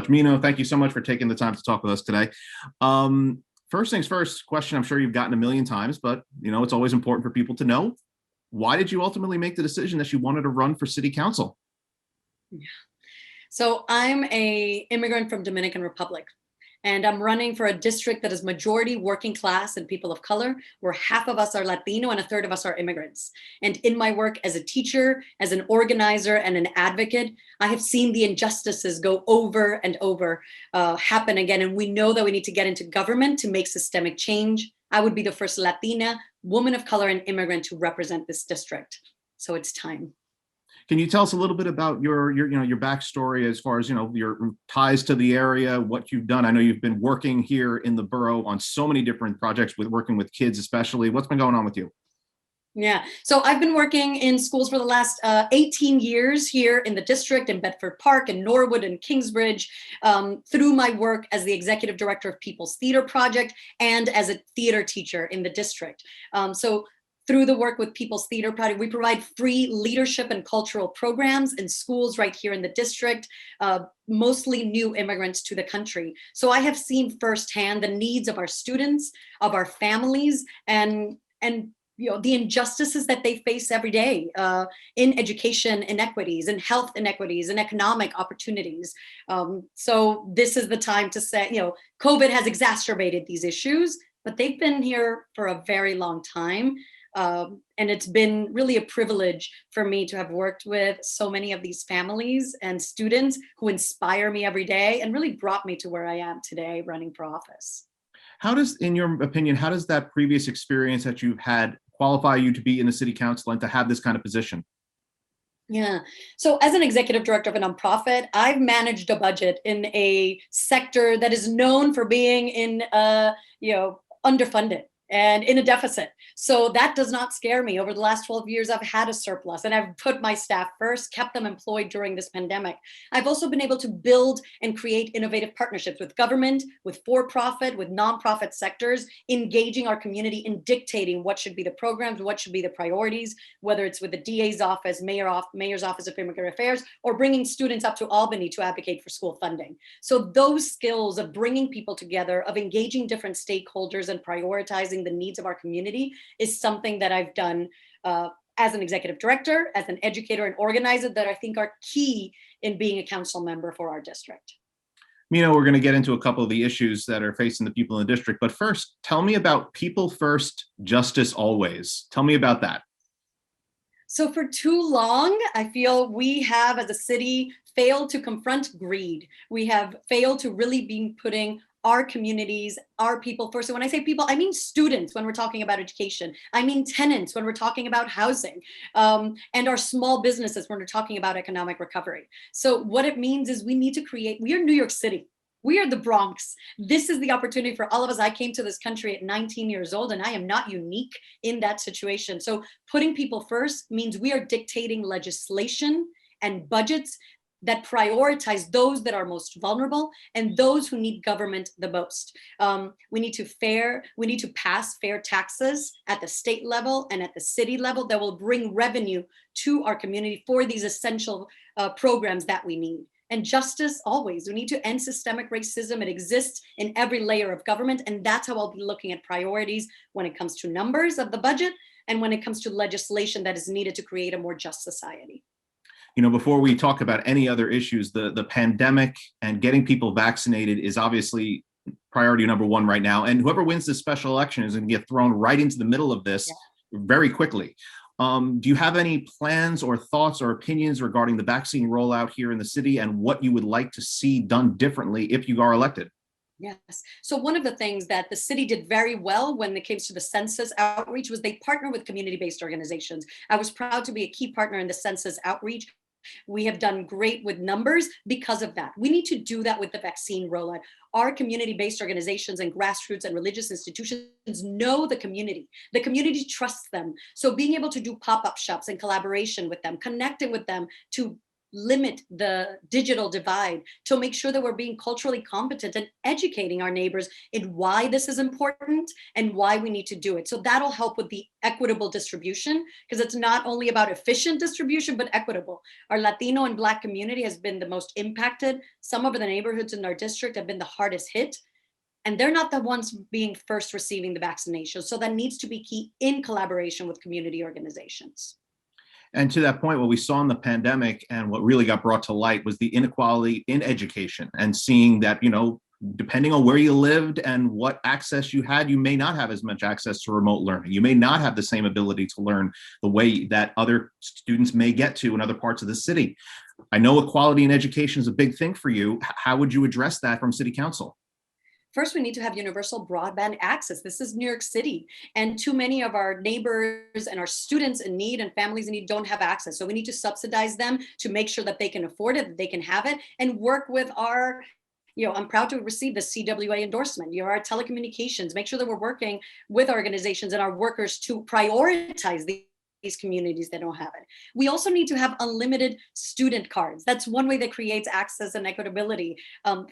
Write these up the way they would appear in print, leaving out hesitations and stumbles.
Mino, thank you so much for taking the time to talk with us today. First things first, question I'm sure you've gotten a million times, but it's always important for people to know. Why did you ultimately make the decision that you wanted to run for city council? So I'm a immigrant from Dominican Republic, and I'm running for a district that is majority working class and people of color, where half of us are Latino and a third of us are immigrants. And in my work as a teacher, as an organizer, and an advocate, I have seen the injustices go over and over, happen again. And we know that we need to get into government to make systemic change. I would be the first Latina, woman of color, and immigrant to represent this district. So it's time. Can you tell us a little bit about your backstory as far as your ties to the area, what you've done? I know you've been working here in the borough on so many different projects with working with kids, especially. What's been going on with you? Yeah, so I've been working in schools for the last 18 years here in the district, in Bedford Park, and Norwood, and Kingsbridge, through my work as the executive director of People's Theater Project and as a theater teacher in the district. So through the work with People's Theater Project, we provide free leadership and cultural programs in schools right here in the district, mostly new immigrants to the country. So I have seen firsthand the needs of our students, of our families, and the injustices that they face every day, in education inequities, in health inequities, and economic opportunities. So this is the time to say, COVID has exacerbated these issues, but they've been here for a very long time. And it's been really a privilege for me to have worked with so many of these families and students who inspire me every day and really brought me to where I am today running for office. In your opinion, how does that previous experience that you've had qualify you to be in the city council and to have this kind of position? Yeah. So as an executive director of a nonprofit, I've managed a budget in a sector that is known for being underfunded and in a deficit. So that does not scare me. Over the last 12 years, I've had a surplus, and I've put my staff first, kept them employed during this pandemic. I've also been able to build and create innovative partnerships with government, with for-profit, with nonprofit sectors, engaging our community in dictating what should be the programs, what should be the priorities, whether it's with the DA's office, Mayor's Office of Immigrant Affairs, or bringing students up to Albany to advocate for school funding. So those skills of bringing people together, of engaging different stakeholders and prioritizing the needs of our community is something that I've done as an executive director, as an educator and organizer, that I think are key in being a council member for our district. We're going to get into a couple of the issues that are facing the people in the district, but first, tell me about people first, justice always. Tell me about that. So for too long, I feel we have, as a city, failed to confront greed. We have failed to really be putting our communities, our people first. So when I say people, I mean students when we're talking about education. I mean tenants when we're talking about housing, and our small businesses when we're talking about economic recovery. So what it means is we need to we are New York City. We are the Bronx. This is the opportunity for all of us. I came to this country at 19 years old, and I am not unique in that situation. So putting people first means we are dictating legislation and budgets that prioritize those that are most vulnerable and those who need government the most. We need to pass fair taxes at the state level and at the city level that will bring revenue to our community for these essential programs that we need. And justice always. We need to end systemic racism. It exists in every layer of government, and that's how I'll be looking at priorities when it comes to numbers of the budget and when it comes to legislation that is needed to create a more just society. Before we talk about any other issues, the pandemic and getting people vaccinated is obviously priority number one right now. And whoever wins this special election is going to get thrown right into the middle of this very quickly. Do you have any plans or thoughts or opinions regarding the vaccine rollout here in the city and what you would like to see done differently if you are elected? Yes. So one of the things that the city did very well when it came to the census outreach was they partnered with community-based organizations. I was proud to be a key partner in the census outreach. We have done great with numbers because of that. We need to do that with the vaccine rollout. Our community-based organizations and grassroots and religious institutions know the community. The community trusts them. So being able to do pop-up shops in collaboration with them, connecting with them to limit the digital divide, to make sure that we're being culturally competent and educating our neighbors in why this is important and why we need to do it. So that'll help with the equitable distribution, because it's not only about efficient distribution, but equitable. Our Latino and Black community has been the most impacted. Some of the neighborhoods in our district have been the hardest hit, and they're not the ones being first receiving the vaccination. So that needs to be key in collaboration with community organizations. And to that point, what we saw in the pandemic and what really got brought to light was the inequality in education, and seeing that, depending on where you lived and what access you had, you may not have as much access to remote learning. You may not have the same ability to learn the way that other students may get to in other parts of the city. I know equality in education is a big thing for you. How would you address that from City Council? First, we need to have universal broadband access. This is New York City, and too many of our neighbors and our students in need and families in need don't have access. So we need to subsidize them to make sure that they can afford it, that they can have it, and work with our, I'm proud to receive the CWA endorsement, our telecommunications, make sure that we're working with organizations and our workers to prioritize these communities that don't have it. We also need to have unlimited student cards. That's one way that creates access and equitability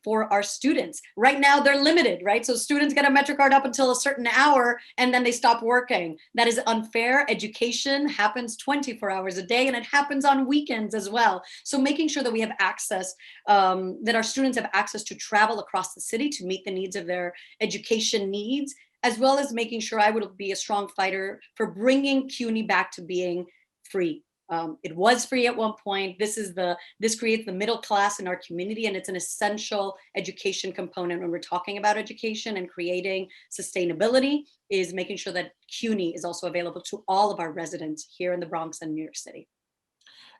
for our students. Right now, they're limited, right? So students get a MetroCard up until a certain hour, and then they stop working. That is unfair. Education happens 24 hours a day, and it happens on weekends as well. So making sure that we have access, that our students have access to travel across the city to meet the needs of their education needs, as well as making sure I would be a strong fighter for bringing CUNY back to being free. It was free at one point. This creates the middle class in our community, and it's an essential education component when we're talking about education and creating sustainability, is making sure that CUNY is also available to all of our residents here in the Bronx and New York City.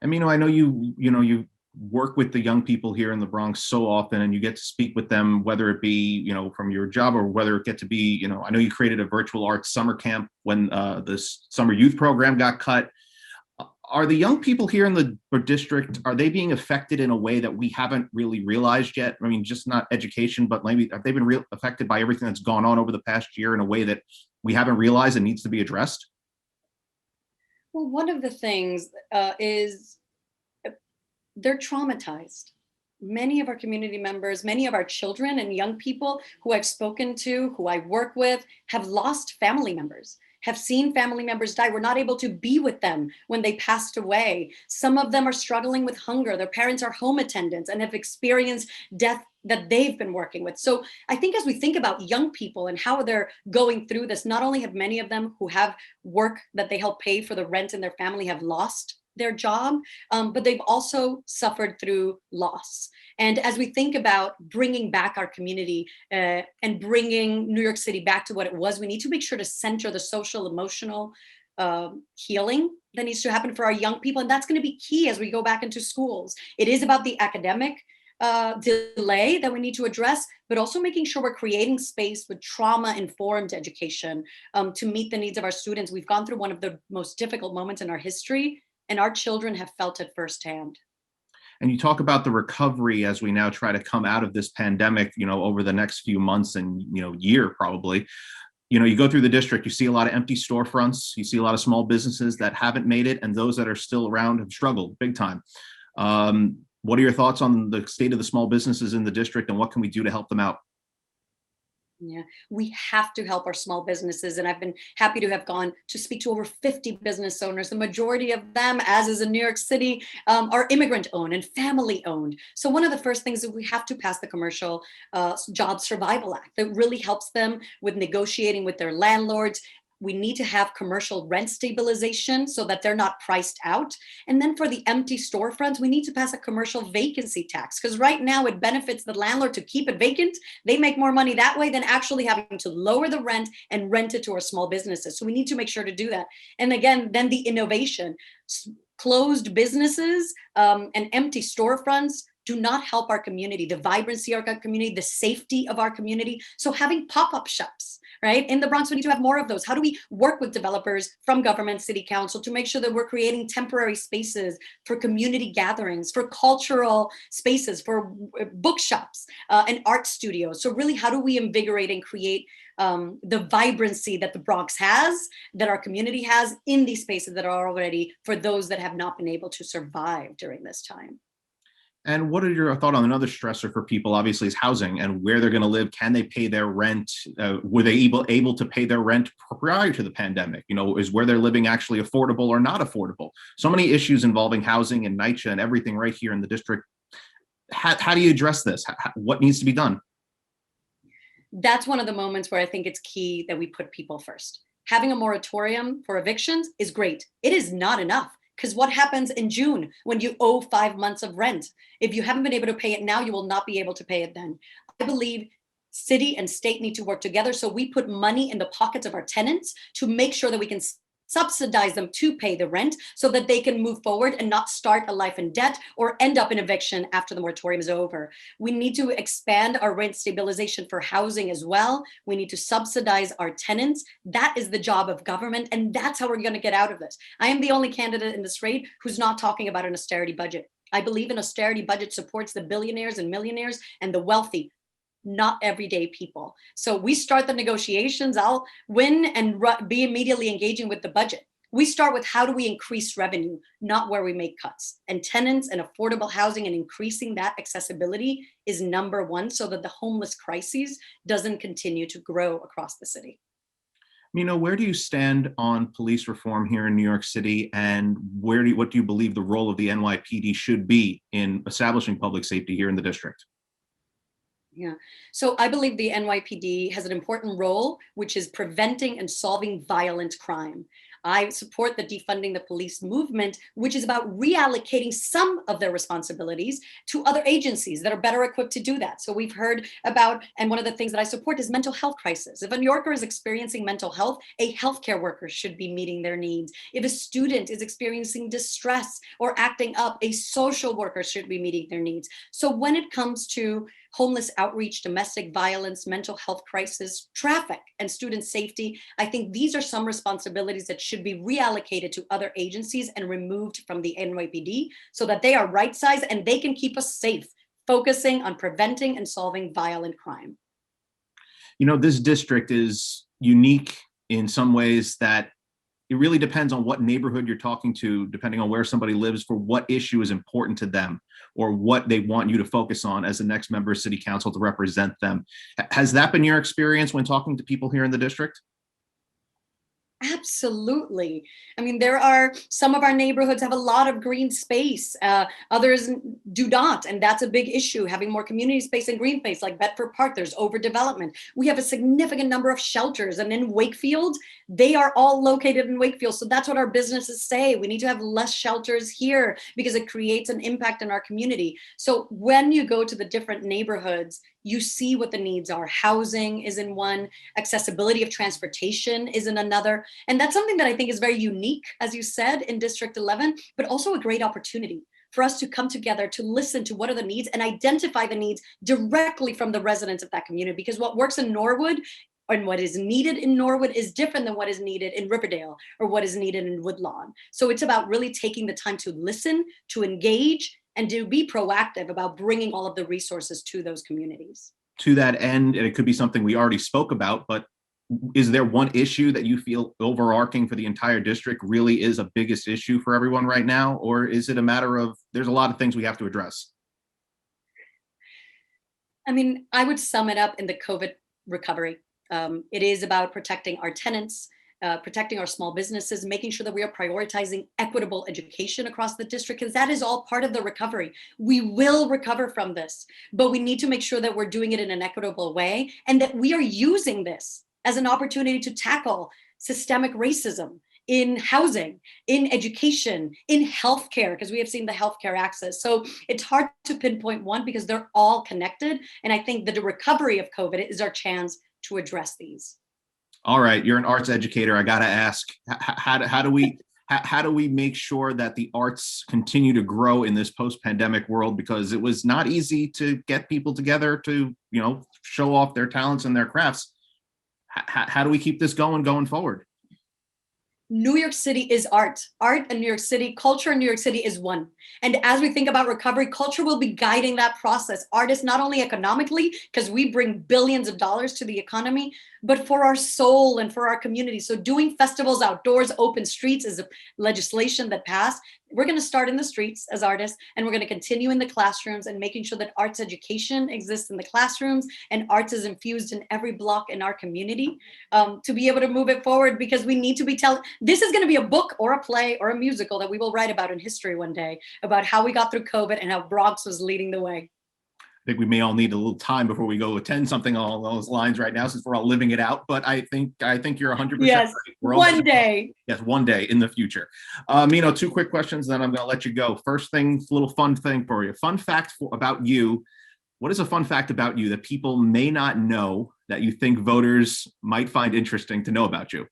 I mean, I know you work with the young people here in the Bronx so often, and you get to speak with them, whether it be, from your job, or whether it get to be, I know you created a virtual arts summer camp when this summer youth program got cut. Are the young people here in the district, are they being affected in a way that we haven't really realized yet? I mean, just not education, but maybe have they been affected by everything that's gone on over the past year in a way that we haven't realized and needs to be addressed? Well, one of the things is they're traumatized. Many of our community members, many of our children and young people who I've spoken to, who I work with, have lost family members, have seen family members die. We're not able to be with them when they passed away. Some of them are struggling with hunger. Their parents are home attendants and have experienced death that they've been working with. So I think as we think about young people and how they're going through this, not only have many of them who have work that they help pay for the rent in their family have lost their job, but they've also suffered through loss. And as we think about bringing back our community and bringing New York City back to what it was, we need to make sure to center the social, emotional healing that needs to happen for our young people. And that's going to be key as we go back into schools. It is about the academic delay that we need to address, but also making sure we're creating space with trauma-informed education to meet the needs of our students. We've gone through one of the most difficult moments in our history, and our children have felt it firsthand. And you talk about the recovery as we now try to come out of this pandemic, over the next few months and, year probably. You go through the district, you see a lot of empty storefronts, you see a lot of small businesses that haven't made it, and those that are still around have struggled big time. What are your thoughts on the state of the small businesses in the district, and what can we do to help them out? Yeah, we have to help our small businesses. And I've been happy to have gone to speak to over 50 business owners. The majority of them, as is in New York City, are immigrant owned and family owned. So one of the first things is we have to pass the Commercial Job Survival Act that really helps them with negotiating with their landlords. We need to have commercial rent stabilization so that they're not priced out. And then for the empty storefronts, we need to pass a commercial vacancy tax, because right now it benefits the landlord to keep it vacant. They make more money that way than actually having to lower the rent and rent it to our small businesses. So we need to make sure to do that. And again, then the innovation. Closed businesses and empty storefronts do not help our community, the vibrancy of our community, the safety of our community. So having pop-up shops, right? In the Bronx, we need to have more of those. How do we work with developers from government, city council to make sure that we're creating temporary spaces for community gatherings, for cultural spaces, for bookshops and art studios? So really, how do we invigorate and create the vibrancy that the Bronx has, that our community has in these spaces that are already for those that have not been able to survive during this time? And what are your thought on another stressor for people? Obviously, is housing and where they're going to live. Can they pay their rent? Were they able to pay their rent prior to the pandemic? Is where they're living actually affordable or not affordable? So many issues involving housing and NYCHA and everything right here in the district. How do you address this? What needs to be done? That's one of the moments where I think it's key that we put people first. Having a moratorium for evictions is great. It is not enough. Because what happens in June when you owe 5 months of rent? If you haven't been able to pay it now, you will not be able to pay it then. I believe city and state need to work together. So we put money in the pockets of our tenants to make sure that we can subsidize them to pay the rent so that they can move forward and not start a life in debt or end up in eviction after the moratorium is over. We need to expand our rent stabilization for housing as well. We need to subsidize our tenants. That is the job of government, and that's how we're going to get out of this. I am the only candidate in this race who's not talking about an austerity budget. I believe an austerity budget supports the billionaires and millionaires and the wealthy, not everyday people. So we start the negotiations. I'll win and be immediately engaging with the budget. We start with how do we increase revenue, not where we make cuts. And tenants and affordable housing and increasing that accessibility is number one so that the homeless crisis doesn't continue to grow across the city. Where do you stand on police reform here in New York City, and what do you believe the role of the NYPD should be in establishing public safety here in the district? Yeah. So I believe the NYPD has an important role, which is preventing and solving violent crime. I support the defunding the police movement, which is about reallocating some of their responsibilities to other agencies that are better equipped to do that. So we've heard about, and one of the things that I support is mental health crisis. If a New Yorker is experiencing mental health, a healthcare worker should be meeting their needs. If a student is experiencing distress or acting up, a social worker should be meeting their needs. So when it comes to homeless outreach, domestic violence, mental health crisis, traffic, and student safety, I think these are some responsibilities that should be reallocated to other agencies and removed from the NYPD so that they are right-sized and they can keep us safe, focusing on preventing and solving violent crime. This district is unique in some ways that it really depends on what neighborhood you're talking to, depending on where somebody lives, for what issue is important to them or what they want you to focus on as the next member of city council to represent them. Has that been your experience when talking to people here in the district? Absolutely. I mean, there are some of our neighborhoods have a lot of green space. Others do not. And that's a big issue. Having more community space and green space, like Bedford Park, there's overdevelopment. We have a significant number of shelters. And in Wakefield, they are all located in Wakefield. So that's what our businesses say. We need to have less shelters here because it creates an impact in our community. So when you go to the different neighborhoods, you see what the needs are. Housing is in one, accessibility of transportation is in another. And that's something that I think is very unique, as you said, in District 11, but also a great opportunity for us to come together to listen to what are the needs and identify the needs directly from the residents of that community. Because what works in Norwood and what is needed in Norwood is different than what is needed in Riverdale or what is needed in Woodlawn. So it's about really taking the time to listen, to engage, and to be proactive about bringing all of the resources to those communities. To that end, and it could be something we already spoke about, but is there one issue that you feel overarching for the entire district really is a biggest issue for everyone right now? Or is it a matter of there's a lot of things we have to address? I mean, I would sum it up in the COVID recovery. It is about protecting our tenants, protecting our small businesses, making sure that we are prioritizing equitable education across the district, because that is all part of the recovery. We will recover from this, but we need to make sure that we're doing it in an equitable way and that we are using this as an opportunity to tackle systemic racism in housing, in education, in healthcare, because we have seen the healthcare access. So it's hard to pinpoint one because they're all connected. And I think that the recovery of COVID is our chance to address these. All right, you're an arts educator. I got to ask, how do we make sure that the arts continue to grow in this post-pandemic world? Because it was not easy to get people together to, show off their talents and their crafts. How do we keep this going forward? New York City is art. Art in New York City, culture in New York City is one. And as we think about recovery, culture will be guiding that process. Artists, not only economically, because we bring billions of dollars to the economy, but for our soul and for our community. So doing festivals outdoors, open streets is a legislation that passed. We're going to start in the streets as artists, and we're going to continue in the classrooms and making sure that arts education exists in the classrooms and arts is infused in every block in our community, to be able to move it forward, because we need to be telling, this is going to be a book or a play or a musical that we will write about in history one day, about how we got through COVID and how Bronx was leading the way. I think we may all need a little time before we go attend something along those lines right now, since we're all living it out. But I think you're 100% yes, right. One day. Yes, one day in the future. Mino, two quick questions, then I'm going to let you go. First thing, little fun thing for you. Fun fact about you. What is a fun fact about you that people may not know that you think voters might find interesting to know about you?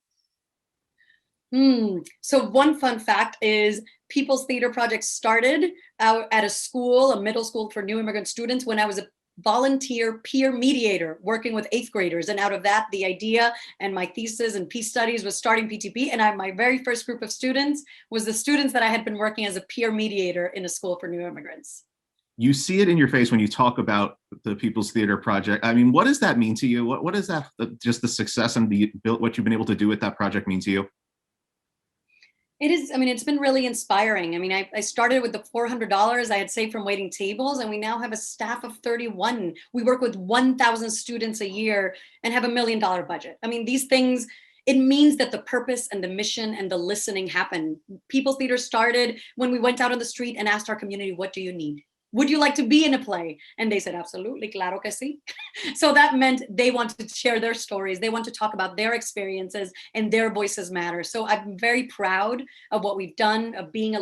So one fun fact is People's Theater Project started out at a school, a middle school for new immigrant students, when I was a volunteer peer mediator working with 8th graders. And out of that, the idea and my thesis and peace studies was starting PTP. And my very first group of students was the students that I had been working as a peer mediator in a school for new immigrants. You see it in your face when you talk about the People's Theater Project. I mean, what does that mean to you? What is that, just the success and what you've been able to do with that project mean to you? It is, I mean, it's been really inspiring. I mean, I started with the $400 I had saved from waiting tables, and we now have a staff of 31. We work with 1,000 students a year and have $1 million budget. I mean, these things, it means that the purpose and the mission and the listening happen. People's Theater started when we went out on the street and asked our community, what do you need? Would you like to be in a play? And they said, absolutely, claro que sí. So that meant they wanted to share their stories. They want to talk about their experiences, and their voices matter. So I'm very proud of what we've done, of being a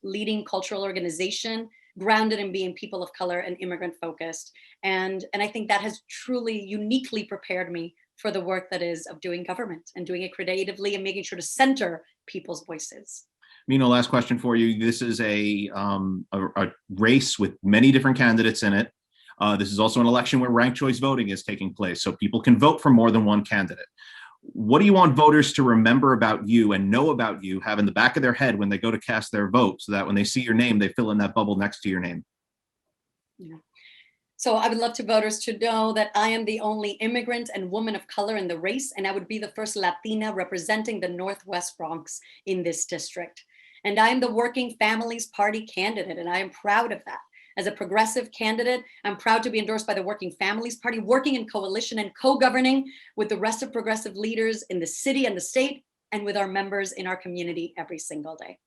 leading cultural organization, grounded in being people of color and immigrant focused. And I think that has truly uniquely prepared me for the work that is of doing government and doing it creatively and making sure to center people's voices. Mino, last question for you. This is a race with many different candidates in it. This is also an election where ranked choice voting is taking place, so people can vote for more than one candidate. What do you want voters to remember about you and know about you, have in the back of their head when they go to cast their vote, so that when they see your name, they fill in that bubble next to your name? Yeah. So I would love to voters to know that I am the only immigrant and woman of color in the race, and I would be the first Latina representing the Northwest Bronx in this district. And I am the Working Families Party candidate, and I am proud of that. As a progressive candidate, I'm proud to be endorsed by the Working Families Party, working in coalition and co-governing with the rest of progressive leaders in the city and the state, and with our members in our community every single day.